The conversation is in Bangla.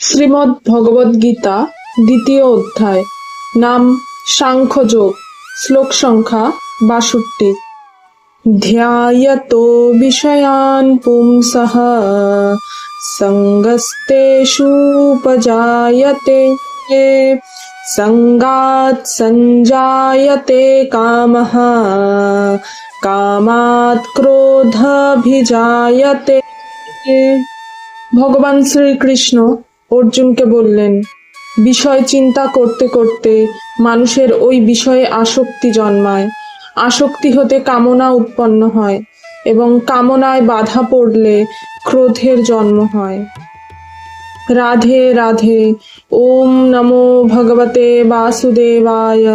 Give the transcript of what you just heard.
শ্রীমদ্ ভগবদ্ গীতা দ্বিতীয় অধ্যায়। নাম সাংখ্যযোগ। শ্লোক সংখ্যা ৬২। ধ্যায়তো বিষয়ান পুংসঃ সঙ্গস্তেষুপজায়তে সঙ্গাৎ সঞ্জায়তে কামঃ কামাৎ ক্রোধভিজায়তে। ভগবান শ্রীকৃষ্ণ অর্জুনকে বললেন, বিষয় চিন্তা করতে করতে মানুষের ওই বিষয়ে আসক্তি জন্মায়। আসক্তি হতে কামনা উৎপন্ন হয় এবং কামনায় বাধা পড়লে ক্রোধের জন্ম হয়। রাধে রাধে। ওম নমো ভগবতে বাসুদেবায়।